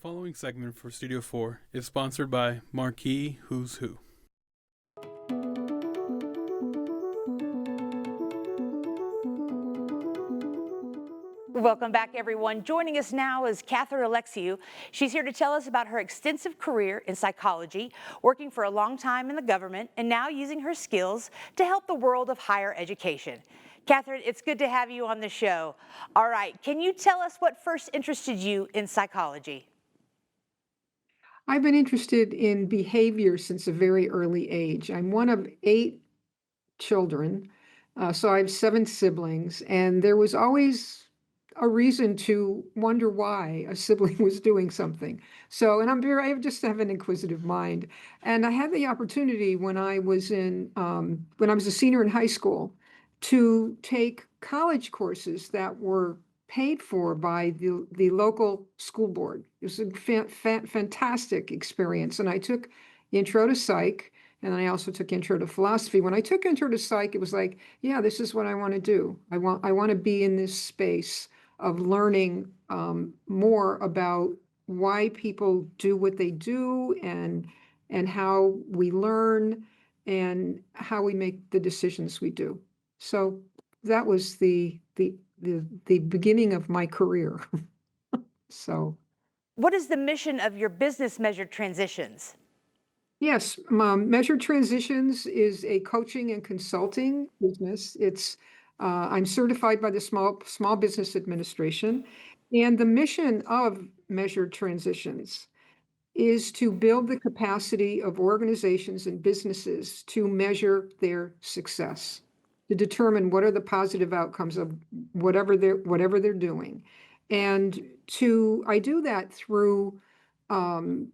following segment for Studio 4 is sponsored by Marquee Who's Who. Welcome back, everyone. Joining us now is Catherine Oleksiw. She's here to tell us about her extensive career in psychology, working for a long time in the government, and now using her skills to help the world of higher education. Catherine, it's good to have you on the show. All right, can you tell us what first interested you in psychology? I've been interested in behavior since a very early age. I'm one of 8 children, so I have 7 siblings, and there was always a reason to wonder why a sibling was doing something. I just have an inquisitive mind, and I had the opportunity when I was a senior in high school to take college courses that were paid for by the local school board. It was a fantastic experience, and I took Intro to Psych, and then I also took Intro to Philosophy. When I took Intro to Psych, it was like, yeah, this is what I want to do. I want to be in this space of learning more about why people do what they do, and how we learn, and how we make the decisions we do. So that was the beginning of my career. So What is the mission of your business Measured Transitions? yes, Measured Transitions is a coaching and consulting business. I'm certified by the Small Business Administration, and the mission of Measured Transitions is to build the capacity of organizations and businesses to measure their success, to determine what are the positive outcomes of whatever they're doing. And I do that through um,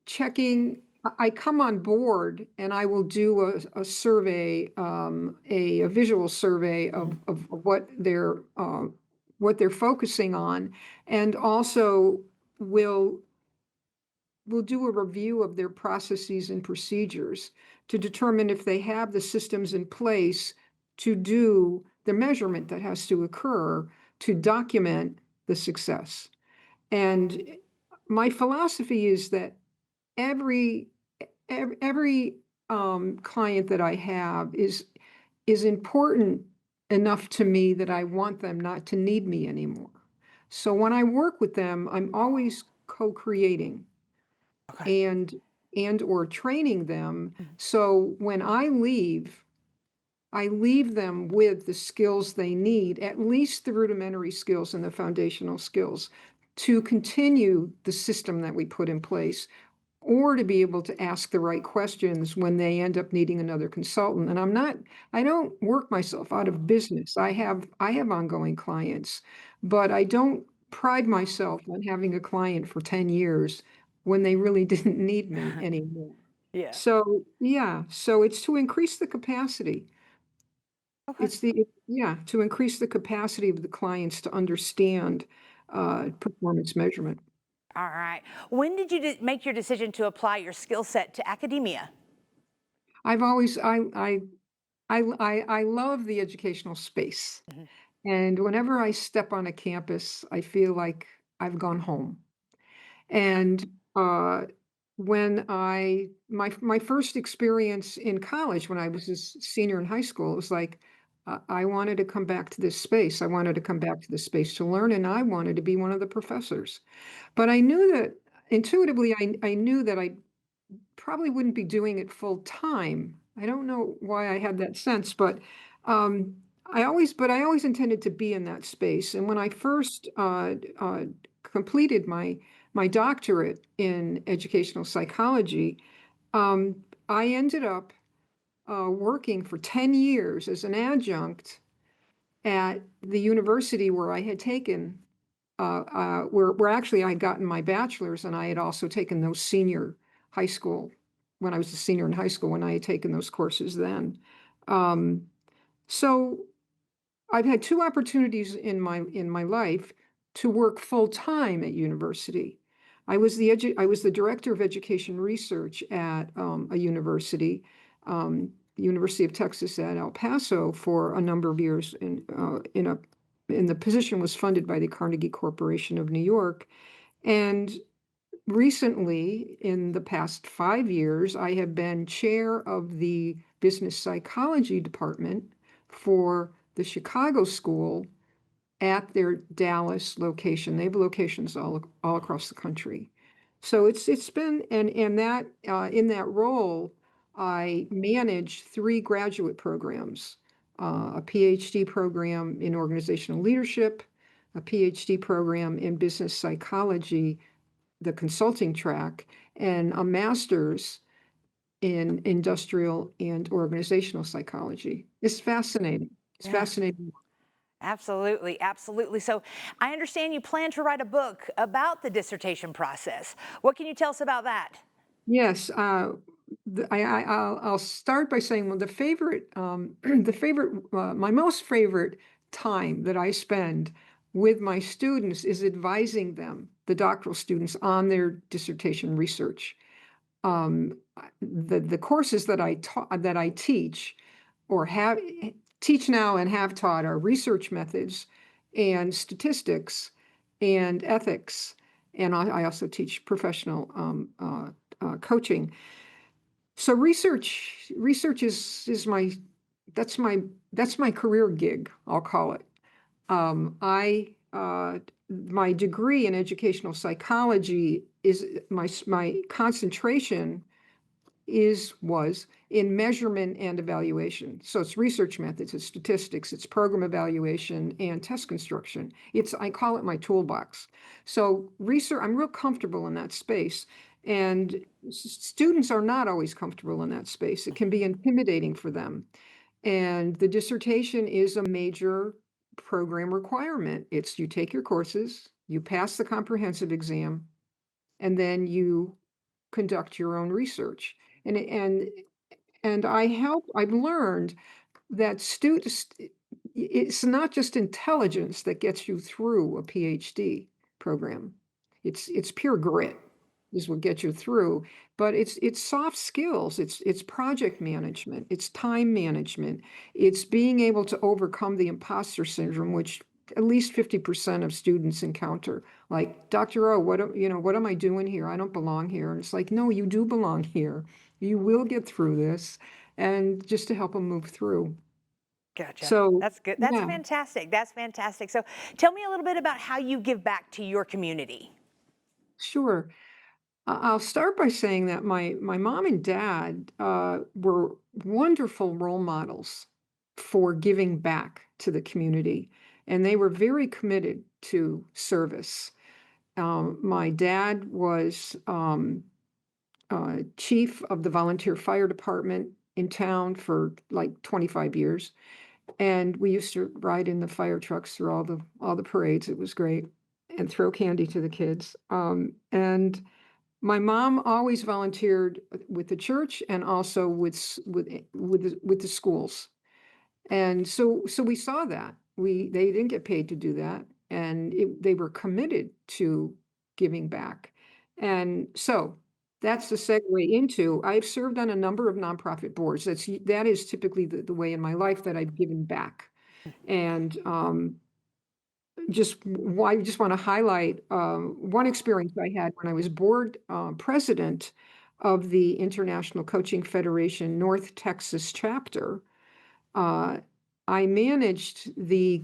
checking. I come on board and I will do a survey, a visual survey of what they're focusing on, and also will we'll do a review of their processes and procedures to determine if they have the systems in place to do the measurement that has to occur to document the success. And my philosophy is that every every client that I have is important enough to me that I want them not to need me anymore. So when I work with them, I'm always co-creating Okay. and or training them. So when I leave them with the skills they need, at least the rudimentary skills and the foundational skills, to continue the system that we put in place, or to be able to ask the right questions when they end up needing another consultant. And I don't work myself out of business. I have ongoing clients, but I don't pride myself on having a client for 10 years when they really didn't need me anymore. Yeah. So, yeah, so it's to increase the capacity. Okay. Yeah, to increase the capacity of the clients to understand performance measurement. All right. When did you make your decision to apply your skill set to academia? I've always I love the educational space, Mhm. and whenever I step on a campus, I feel like I've gone home. And when my first experience in college, when I was a senior in high school, it was like I wanted to come back to this space. I wanted to come back to this space to learn, and I wanted to be one of the professors. But I knew that intuitively, I knew that I probably wouldn't be doing it full time. I don't know why I had that sense, but I always intended to be in that space. And when I first completed my doctorate in educational psychology, I ended up working for 10 years as an adjunct at the university where I had taken where actually I'd gotten my bachelor's, and I had also taken those senior high school when I was a senior in high school, when I had taken those courses then. Um, so I've had 2 opportunities in my life to work full time at university. I was the director of education research at a university, the University of Texas at El Paso, for a number of years, and the position was funded by the Carnegie Corporation of New York. And recently, in the past 5 years, I have been chair of the business psychology department for the Chicago School at their Dallas location. They have locations all across the country. So it's been and that in that role, I manage 3 graduate programs, a PhD program in organizational leadership, a PhD program in business psychology, the consulting track, and a master's in industrial and organizational psychology. It's fascinating. It's Yeah. fascinating. Absolutely, absolutely. So I understand you plan to write a book about the dissertation process. What can you tell us about that? Yes, I'll start by saying, well, the favorite, the favorite, my most favorite time that I spend with my students is advising them, the doctoral students, on their dissertation research. The courses that I teach or teach now and have taught are research methods and statistics and ethics, and I also teach professional coaching. So research is my that's my that's my career gig, I'll call it. I My degree in educational psychology is my concentration was in measurement and evaluation. So it's research methods, it's statistics, it's program evaluation and test construction. I call it my toolbox. So research, I'm real comfortable in that space. And students are not always comfortable in that space. It can be intimidating for them. And the dissertation is a major program requirement. You take your courses, you pass the comprehensive exam, and then you conduct your own research. And it- and I've learned that students, it's not just intelligence that gets you through a PhD program. It's pure grit is what gets you through, but it's soft skills. It's project management, it's time management, it's being able to overcome the imposter syndrome, which at least 50% of students encounter. Like, Dr. O, what am I doing here? I don't belong here. And it's like, no, you do belong here. You will get through this, and just to help them move through. Gotcha. So, That's good. That's yeah, fantastic. That's fantastic. So tell me a little bit about how you give back to your community. sure. I'll start by saying that my mom and dad were wonderful role models for giving back to the community, and they were very committed to service. My dad was chief of the volunteer fire department in town for like 25 years. And we used to ride in the fire trucks through all the parades. It was great, and throw candy to the kids. And my mom always volunteered with the church and also with the schools. And so we saw that. They didn't get paid to do that, and they were committed to giving back. And so that's the segue into I've served on a number of nonprofit boards. That is typically the way in my life that I've given back. And I just want to highlight one experience I had when I was board president of the International Coaching Federation North Texas chapter. uh, I managed a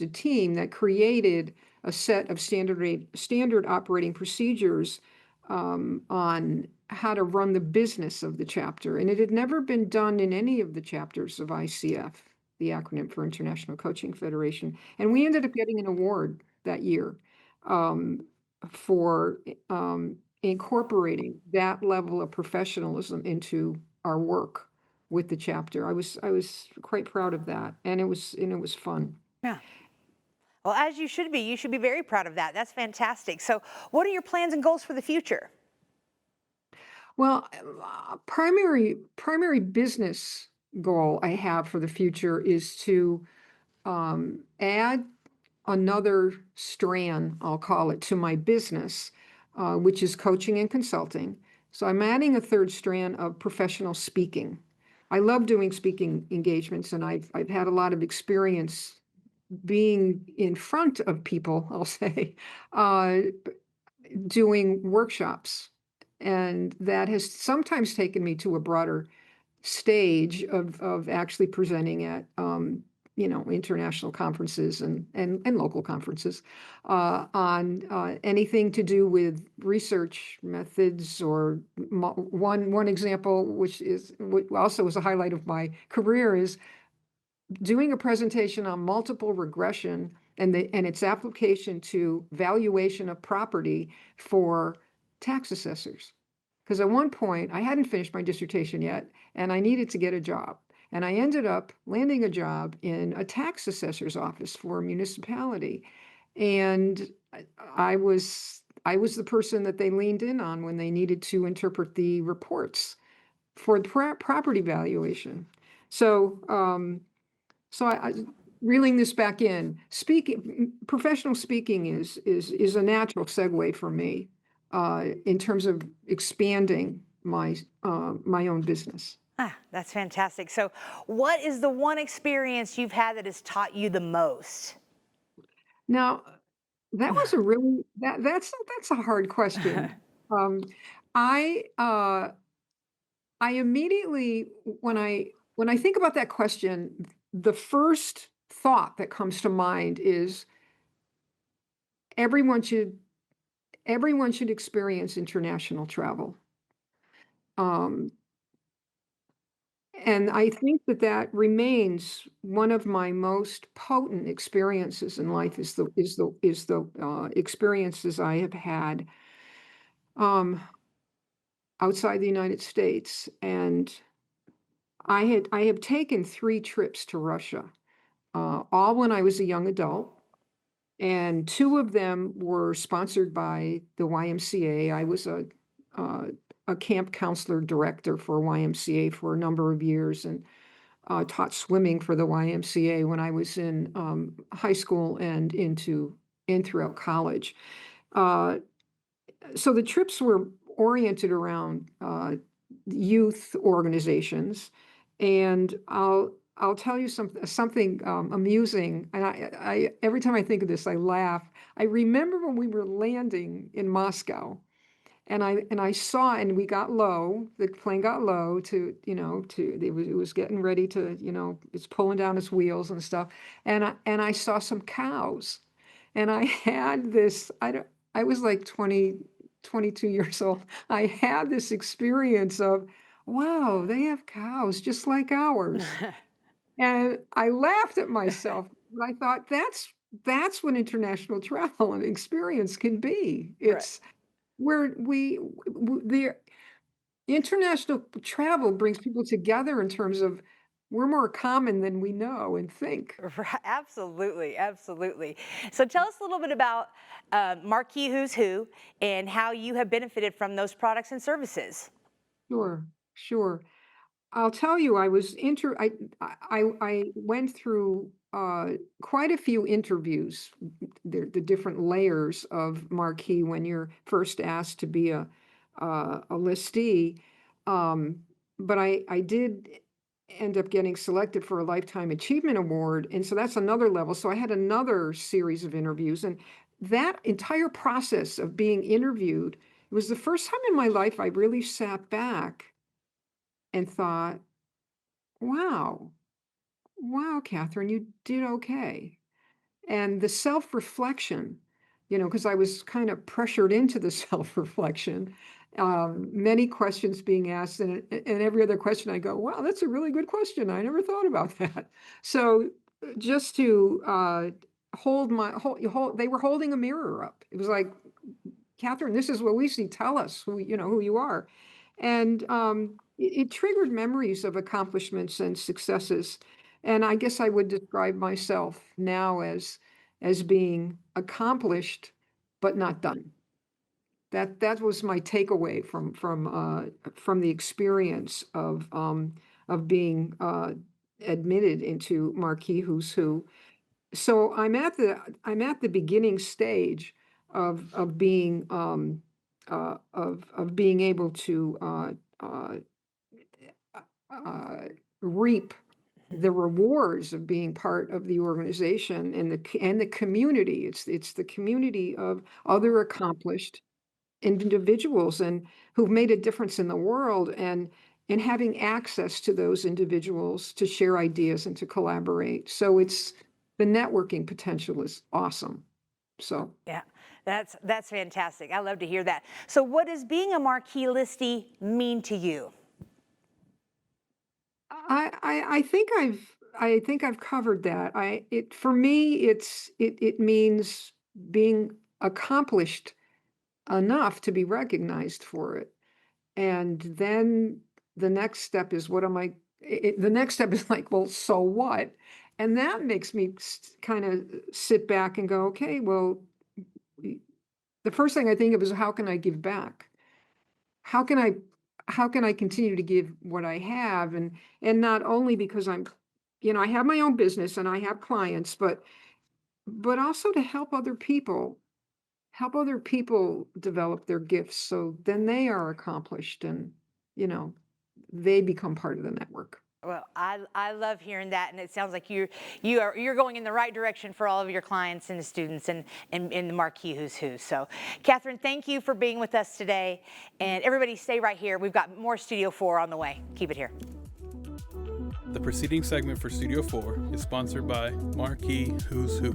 team that created a set of standard operating procedures on how to run the business of the chapter, and it had never been done in any of the chapters of ICF, the acronym for International Coaching Federation. And we ended up getting an award that year um, for incorporating that level of professionalism into our work with the chapter. I was quite proud of that, and it was fun. Yeah. Well, as you should be. You should be very proud of that. That's fantastic. So what are your plans and goals for the future? Well, primary business goal I have for the future is to add another strand, I'll call it, to my business, which is coaching and consulting. So I'm adding a third strand of professional speaking. I love doing speaking engagements, and I've had a lot of experience being in front of people, I'll say, uh, doing workshops, and that has sometimes taken me to a broader stage of actually presenting at, international conferences and local conferences, on, anything to do with research methods or one example, which also was a highlight of my career, is doing a presentation on multiple regression and its application to valuation of property for tax assessors. Because at one point I hadn't finished my dissertation yet and I needed to get a job. And I ended up landing a job in a tax assessor's office for a municipality. And I was the person that they leaned in on when they needed to interpret the reports for the property valuation. So so reeling this back in, speaking professional speaking is a natural segue for me, in terms of expanding my own business. Ah, that's fantastic. So, what is the one experience you've had that has taught you the most? Now, that was a really that's a hard question. Um, I I immediately when I think about that question, the first thought that comes to mind is everyone should everyone should experience international travel. Um, and I think that that remains one of my most potent experiences in life is the experiences I have had, um, outside the United States. And I have taken 3 trips to Russia, all when I was a young adult, and 2 of them were sponsored by the YMCA. I was uh, a camp counselor director for YMCA for a number of years, and taught swimming for the YMCA when I was in high school and throughout college. Uh, so the trips were oriented around youth organizations, and I'll tell you something amusing. And I every time I think of this, I laugh. I remember when we were landing in Moscow, and I saw, and we got low. The plane got low to, it was getting ready to, it's pulling down its wheels and stuff. And I saw some cows, and I had this. I was like 22 years old. I had this experience of, wow, they have cows just like ours. And I laughed at myself. But I thought that's what international travel and experience can be. Right. It's where the international travel brings people together in terms of we're more common than we know and think. Absolutely, absolutely. So tell us a little bit about Marquee Who's Who and how you have benefited from those products and services. Sure, sure. I'll tell you, I was I went through quite a few interviews, the different layers of marquee when you're first asked to be a listee. Um, but I did end up getting selected for a lifetime achievement award, and so that's another level. So I had another series of interviews, and that entire process of being interviewed, it was the first time in my life I really sat back and thought, wow. Wow, Catherine, you did okay. And the self-reflection, because I was kind of pressured into the self-reflection, many questions being asked, and every other question I go, wow, that's a really good question. I never thought about that. So just to they were holding a mirror up. It was like, Catherine, this is what we see. Tell us who you are. And it triggered memories of accomplishments and successes. And I guess I would describe myself now as being accomplished, but not done. That was my takeaway from the experience of being admitted into Marquee Who's Who. So I'm at the beginning stage of being of being able to uh, reap the rewards of being part of the organization and the community. It's the community of other accomplished. individuals and who've made a difference in the world, and having access to those individuals to share ideas and to collaborate. So it's the networking potential is awesome. So Yeah, that's fantastic. I love to hear that. So what does being a marquee listee mean to you? I think I've covered that. It for me it means being accomplished enough to be recognized for it. And then the next step is what am I the next step is like, well, so what? And that makes me kind of sit back and go, okay, well, y- the first thing I think of is how can I give back? How can I how can I continue to give what I have? And not only because I have my own business and I have clients, but also to help other people develop their gifts so then they are accomplished and you know they become part of the network. Well, I love hearing that, and it sounds like you're going in the right direction for all of your clients and the students and the Marquee Who's Who. So, Catherine, thank you for being with us today, and everybody stay right here. We've got more Studio 4 on the way. Keep it here. The preceding segment for Studio 4 is sponsored by Marquee Who's Who.